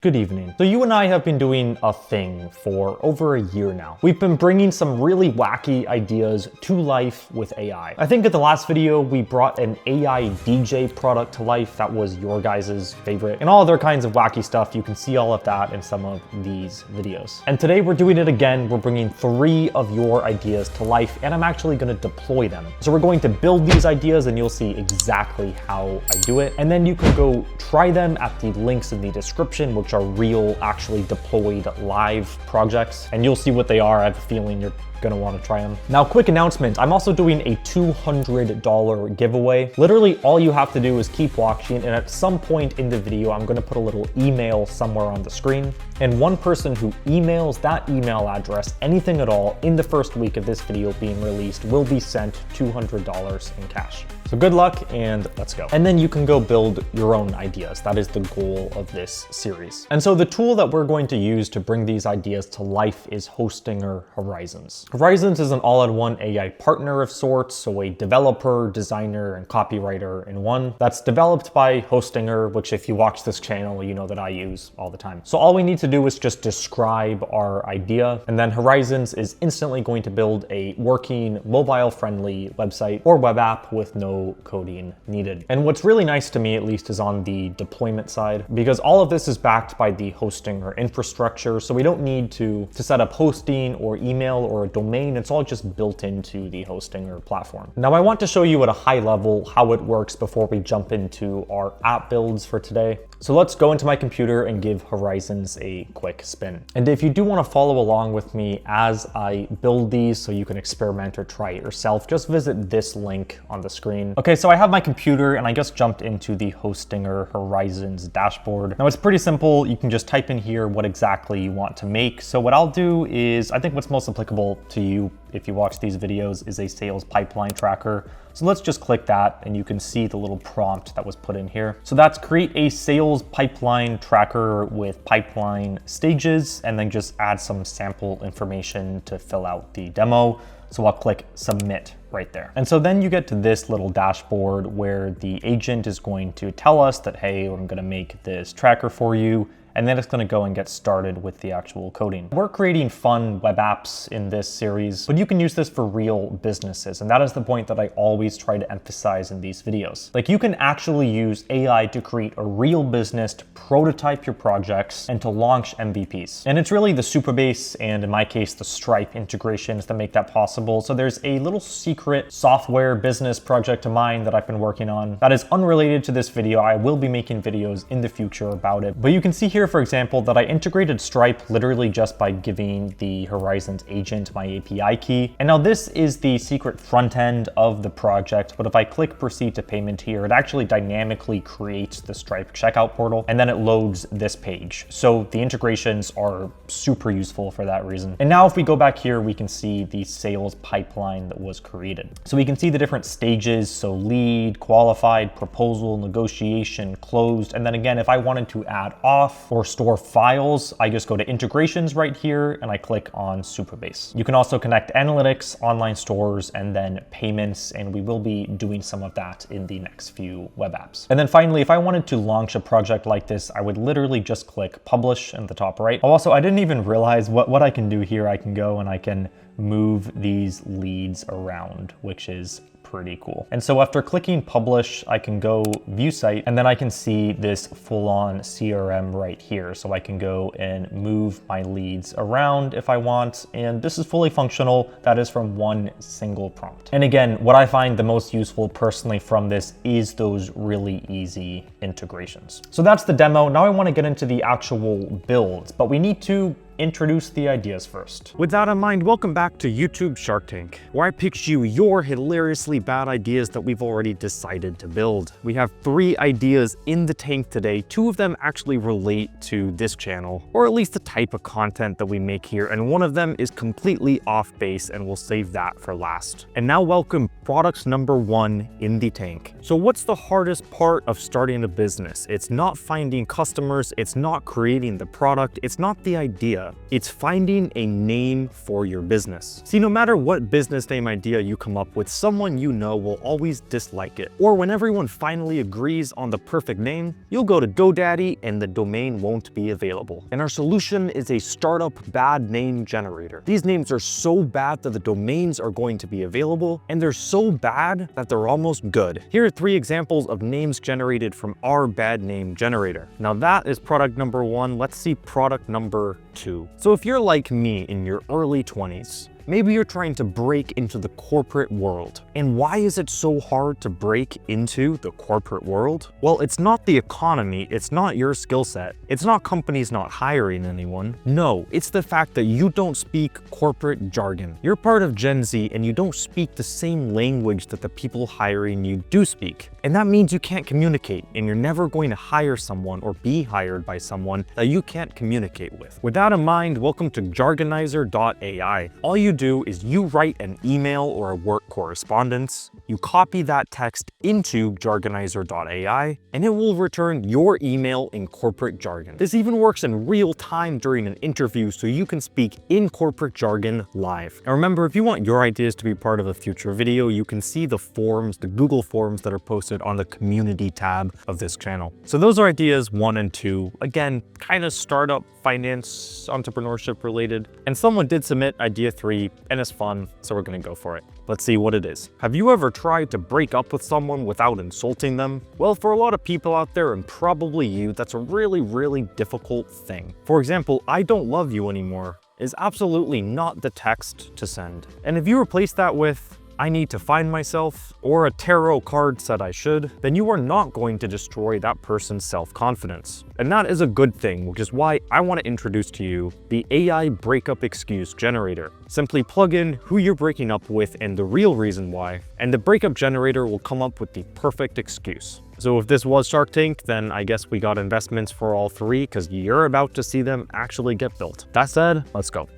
Good evening. So you and I have been doing a thing for over a year now. We've been bringing some really wacky ideas to life with AI. I think at the last video, we brought an AI DJ product to life that was your guys' favorite and all other kinds of wacky stuff. You can see all of that in some of these videos. And today we're doing it again. We're bringing 3 of your ideas to life and I'm actually gonna deploy them. So we're going to build these ideas and you'll see exactly how I do it. And then you can go try them at the links in the description, which are real, actually deployed live projects, and you'll see what they are. I have a feeling you're gonna want to try them. Now, quick announcement, I'm also doing a $200 giveaway. Literally all you have to do is keep watching, and at some point in the video, I'm gonna put a little email somewhere on the screen, and one person who emails that email address, anything at all, in the first week of this video being released will be sent $200 in cash. So good luck and let's go. And then you can go build your own ideas. That is the goal of this series. And so the tool that we're going to use to bring these ideas to life is Hostinger Horizons. Horizons is an all-in-one AI partner of sorts, so a developer, designer, and copywriter in one. That's developed by Hostinger, which if you watch this channel, you know that I use all the time. So all we need to do is just describe our idea, and then Horizons is instantly going to build a working, mobile-friendly website or web app with no coding needed. And what's really nice to me, at least, is on the deployment side, because all of this is backed by the Hostinger infrastructure, so we don't need to set up hosting or email or a domain. It's all just built into the Hostinger platform. Now, I want to show you at a high level how it works before we jump into our app builds for today. So let's go into my computer and give Horizons a quick spin. And if you do want to follow along with me as I build these so you can experiment or try it yourself, just visit this link on the screen. Okay, so I have my computer and I just jumped into the Hostinger Horizons dashboard. Now it's pretty simple. You can just type in here what exactly you want to make. So what I'll do is, I think what's most applicable to you if you watch these videos is a sales pipeline tracker. So let's just click that and you can see the little prompt that was put in here. So that's create a sales pipeline tracker with pipeline stages, and then just add some sample information to fill out the demo. So I'll click submit right there. And so then you get to this little dashboard where the agent is going to tell us that, hey, I'm gonna make this tracker for you. And then it's gonna go and get started with the actual coding. We're creating fun web apps in this series, but you can use this for real businesses. And that is the point that I always try to emphasize in these videos. Like, you can actually use AI to create a real business, to prototype your projects, and to launch MVPs. And it's really the Supabase, and in my case, the Stripe integrations that make that possible. So there's a little secret software business project of mine that I've been working on that is unrelated to this video. I will be making videos in the future about it. But you can see here, for example, that I integrated Stripe literally just by giving the Horizons agent my API key. And now this is the secret front end of the project, but if I click proceed to payment here, it actually dynamically creates the Stripe checkout portal, and then it loads this page. So the integrations are super useful for that reason. And now if we go back here, we can see the sales pipeline that was created. So we can see the different stages, so lead, qualified, proposal, negotiation, closed, and then again, if I wanted to add off or store files, I just go to integrations right here and I click on Supabase. You can also connect analytics, online stores, and then payments, and we will be doing some of that in the next few web apps. And then finally, if I wanted to launch a project like this, I would literally just click publish in the top right. Also, I didn't even realize what I can do here. I can go and I can move these leads around, which is pretty cool. And so after clicking publish, I can go view site, and then I can see this full-on CRM right here. So I can go and move my leads around if I want, and this is fully functional. That is from one single prompt. And again, what I find the most useful personally from this is those really easy integrations. So that's the demo. Now I want to get into the actual builds, but we need to introduce the ideas first. With that in mind, welcome back to YouTube Shark Tank, where I pitch you your hilariously bad ideas that we've already decided to build. We have 3 ideas in the tank today. 2 of them actually relate to this channel, or at least the type of content that we make here, and one of them is completely off base, and we'll save that for last. And now welcome products number 1 in the tank. So what's the hardest part of starting a business? It's not finding customers, it's not creating the product, it's not the idea. idea. It's finding a name for your business. See, no matter what business name idea you come up with, someone you know will always dislike it. Or when everyone finally agrees on the perfect name, you'll go to GoDaddy and the domain won't be available. And our solution is a startup bad name generator. These names are so bad that the domains are going to be available, and they're so bad that they're almost good. Here are 3 examples of names generated from our bad name generator. Now that is product number 1. Let's see product number 2. So if you're like me in your early 20s, maybe you're trying to break into the corporate world. And why is it so hard to break into the corporate world? Well, it's not the economy, it's not your skill set, it's not companies not hiring anyone. No, it's the fact that you don't speak corporate jargon. You're part of Gen Z and you don't speak the same language that the people hiring you do speak. And that means you can't communicate, and you're never going to hire someone or be hired by someone that you can't communicate with. With that in mind, welcome to Jargonizer.ai. All you do is you write an email or a work correspondence, you copy that text into Jargonizer.ai, and it will return your email in corporate jargon. This even works in real time during an interview, so you can speak in corporate jargon live. And remember, if you want your ideas to be part of a future video, you can see the forms, the Google Forms that are posted on the community tab of this channel. So those are ideas 1 and 2. Again, kind of startup, finance, entrepreneurship related. And someone did submit idea 3, and it's fun, so we're gonna go for it. Let's see what it is. Have you ever tried to break up with someone without insulting them? Well, for a lot of people out there, and probably you, that's a really, really difficult thing. For example, "I don't love you anymore" is absolutely not the text to send. And if you replace that with "I need to find myself," or "a tarot card said I should," then you are not going to destroy that person's self-confidence. And that is a good thing, which is why I want to introduce to you the AI breakup excuse generator. Simply plug in who you're breaking up with and the real reason why, and the breakup generator will come up with the perfect excuse. So if this was Shark Tank, then I guess we got investments for all 3, because you're about to see them actually get built. That said, let's go.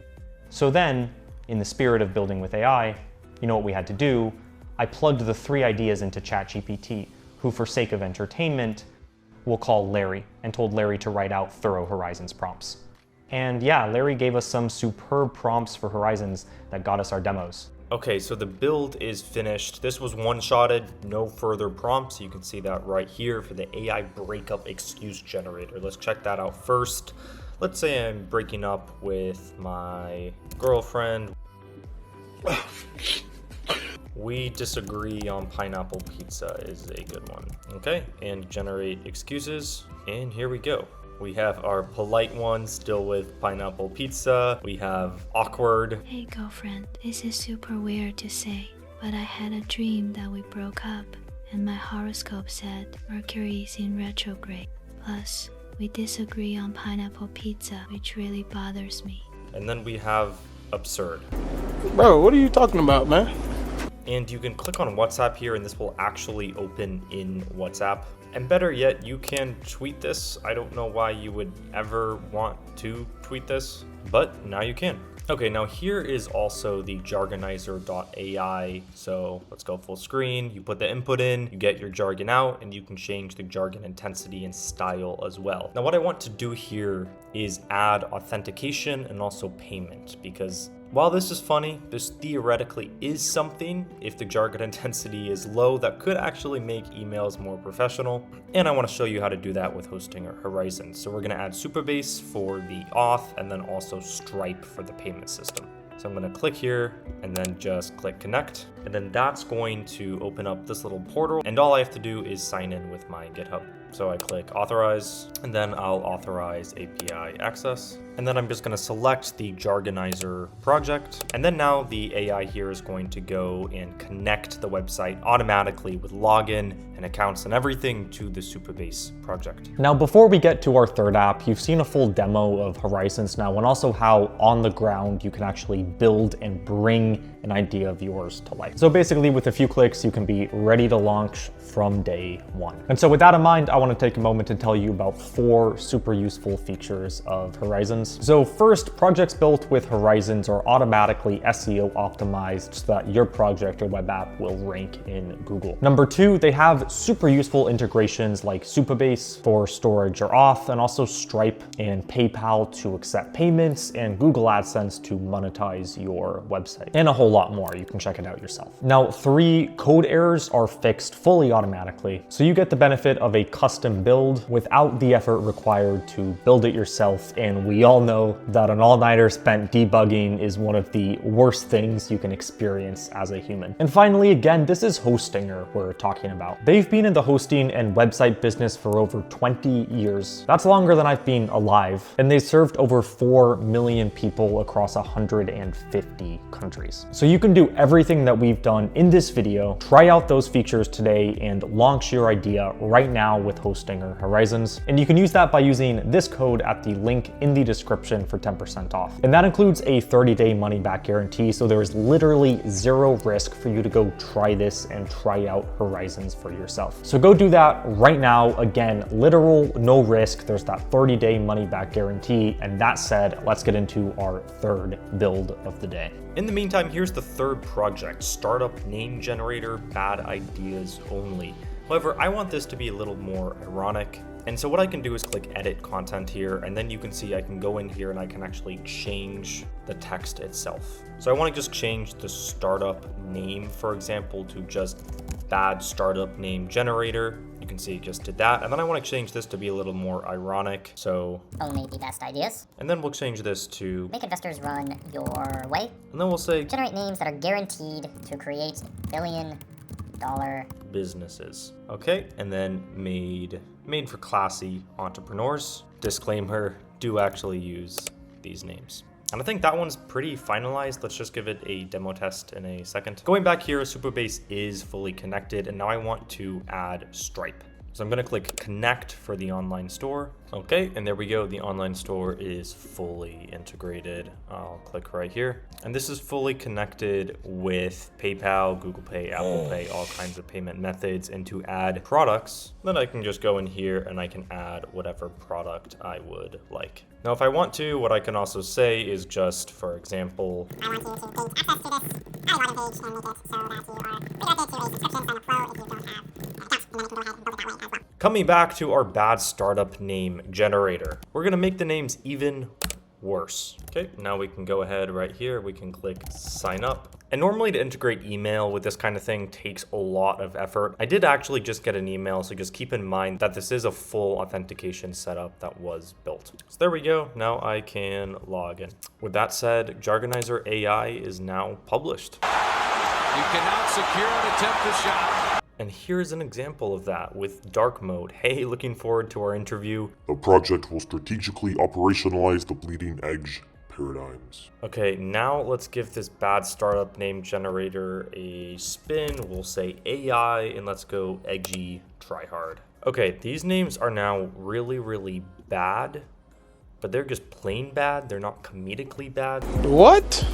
So then, in the spirit of building with AI, you know what we had to do? I plugged the 3 ideas into ChatGPT, who for sake of entertainment, we'll call Larry, and told Larry to write out thorough Horizons prompts. And yeah, Larry gave us some superb prompts for Horizons that got us our demos. Okay, so the build is finished. This was one-shotted, no further prompts. You can see that right here for the AI breakup excuse generator. Let's check that out first. Let's say I'm breaking up with my girlfriend. We disagree on pineapple pizza is a good one. Okay, and generate excuses, and here we go. We have our polite one still with pineapple pizza. We have awkward. "Hey girlfriend, this is super weird to say, but I had a dream that we broke up, and my horoscope said Mercury is in retrograde. Plus, we disagree on pineapple pizza, which really bothers me." And then we have absurd. Bro, what are you talking about, man? And you can click on WhatsApp here, and this will actually open in WhatsApp. And better yet, you can tweet this. I don't know why you would ever want to tweet this, but now you can. Okay, now here is also the Jargonizer.ai. So let's go full screen. You put the input in, you get your jargon out, and you can change the jargon intensity and style as well. Now what I want to do here is add authentication and also payment, because while this is funny, this theoretically is something, if the jargon intensity is low, that could actually make emails more professional. And I want to show you how to do that with hosting or Horizons. So we're going to add Supabase for the auth, and then also Stripe for the payment system. So I'm going to click here and then just click connect. And then that's going to open up this little portal. And all I have to do is sign in with my GitHub. So I click authorize, and then I'll authorize API access. And then I'm just going to select the Jargonizer project. And then now the AI here is going to go and connect the website automatically with login and accounts and everything to the Supabase project. Now, before we get to our third app, you've seen a full demo of Horizons now, and also how on the ground you can actually build and bring an idea of yours to life. website. So basically with a few clicks, you can be ready to launch from day one. And so with that in mind, I want to take a moment to tell you about 4 super useful features of Horizons. So first, projects built with Horizons are automatically SEO optimized so that your project or web app will rank in Google. Number 2, they have super useful integrations like Supabase for storage or auth, and also Stripe and PayPal to accept payments, and Google AdSense to monetize your website, and a whole lot more. You can check it out yourself. Now 3, code errors are fixed fully automatically, so you get the benefit of a custom build without the effort required to build it yourself, and we all know that an all-nighter spent debugging is one of the worst things you can experience as a human. And finally, again, this is Hostinger we're talking about. They've been in the hosting and website business for over 20 years. That's longer than I've been alive, and they served over 4 million people across 150 countries. So you can do everything that we've done in this video, try out those features today, and launch your idea right now with Hostinger Horizons. And you can use that by using this code at the link in the description for 10% off. And that includes a 30-day money-back guarantee, so there is literally zero risk for you to go try this and try out Horizons for yourself. So go do that right now. Again, literal no risk. There's that 30-day money-back guarantee. And that said, let's get into our 3rd build of the day. In the meantime, here's the 3rd project, Startup Name Generator, Bad Ideas Only. However, I want this to be a little more ironic. And so what I can do is click edit content here, and then you can see I can go in here and I can actually change the text itself. So I want to just change the startup name, for example, to just Bad Startup Name Generator. You can see it just did that. And then I want to change this to be a little more ironic. So only the best ideas. And then we'll change this to make investors run your way. And then we'll say generate names that are guaranteed to create billion-dollar businesses. Okay, and then made for classy entrepreneurs. Disclaimer, do actually use these names. And I think that one's pretty finalized. Let's just give it a demo test in a second. Going back here, Supabase is fully connected, and now I want to add Stripe. So I'm gonna click connect for the online store. Okay, and there we go. The online store is fully integrated. I'll click right here. And this is fully connected with PayPal, Google Pay, Apple Pay, all kinds of payment methods. And to add products, then I can just go in here and I can add whatever product I would like. Now, if I want to, what I can also say is just, for example, I want you to gain access to this login page and make it so that you are redirected to a subscription sign up flow if you don't have an account. And then you can go ahead and build it that way as well. Coming back to our bad startup name generator, we're gonna make the names even worse. Okay, now we can go ahead right here. We can click sign up. And normally to integrate email with this kind of thing takes a lot of effort. I did actually just get an email, so just keep in mind that this is a full authentication setup that was built. So there we go. Now I can log in. With that said, Jargonizer AI is now published. You cannot secure and attempt the shot. And here's an example of that with dark mode. Hey, looking forward to our interview. The project will strategically operationalize the bleeding edge paradigms. Okay, now let's give this bad startup name generator a spin. We'll say AI and let's go edgy tryhard. Okay, these names are now really, really bad, but they're just plain bad. They're not comedically bad. What?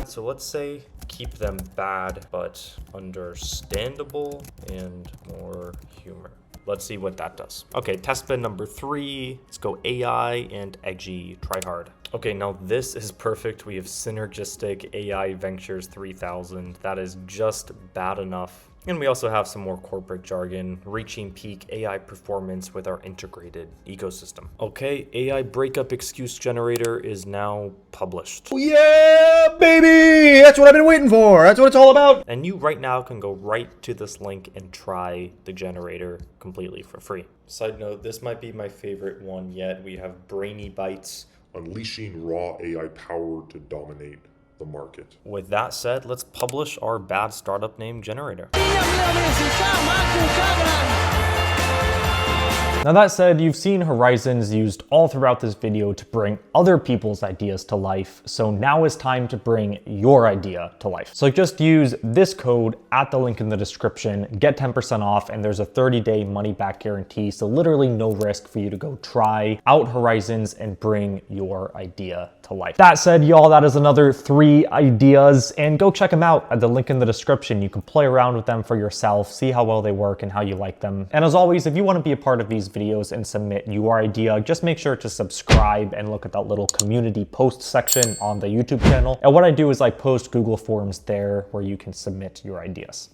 So let's say keep them bad, but understandable and more humor. Let's see what that does. Okay, test bed number 3. Let's go AI and edgy tryhard. Okay, now this is perfect. We have synergistic AI Ventures 3000. That is just bad enough. And we also have some more corporate jargon, reaching peak AI performance with our integrated ecosystem. Okay, AI breakup excuse generator is now published. Oh yeah, baby! That's what I've been waiting for. That's what it's all about. And you right now can go right to this link and try the generator completely for free. Side note, this might be my favorite one yet. We have Brainy Bites. Unleashing raw AI power to dominate the market. With that said, let's publish our bad startup name generator. Now that said, you've seen Horizons used all throughout this video to bring other people's ideas to life, so now is time to bring your idea to life. So just use this code at the link in the description, get 10% off, and there's a 30-day money-back guarantee, so literally no risk for you to go try out Horizons and bring your idea to to life. That said, y'all, that is another 3 ideas, and go check them out at the link in the description. You can play around with them for yourself, see how well they work and how you like them. And as always, if you want to be a part of these videos and submit your idea, just make sure to subscribe and look at that little community post section on the YouTube channel. And what I do is I post Google Forms there where you can submit your ideas.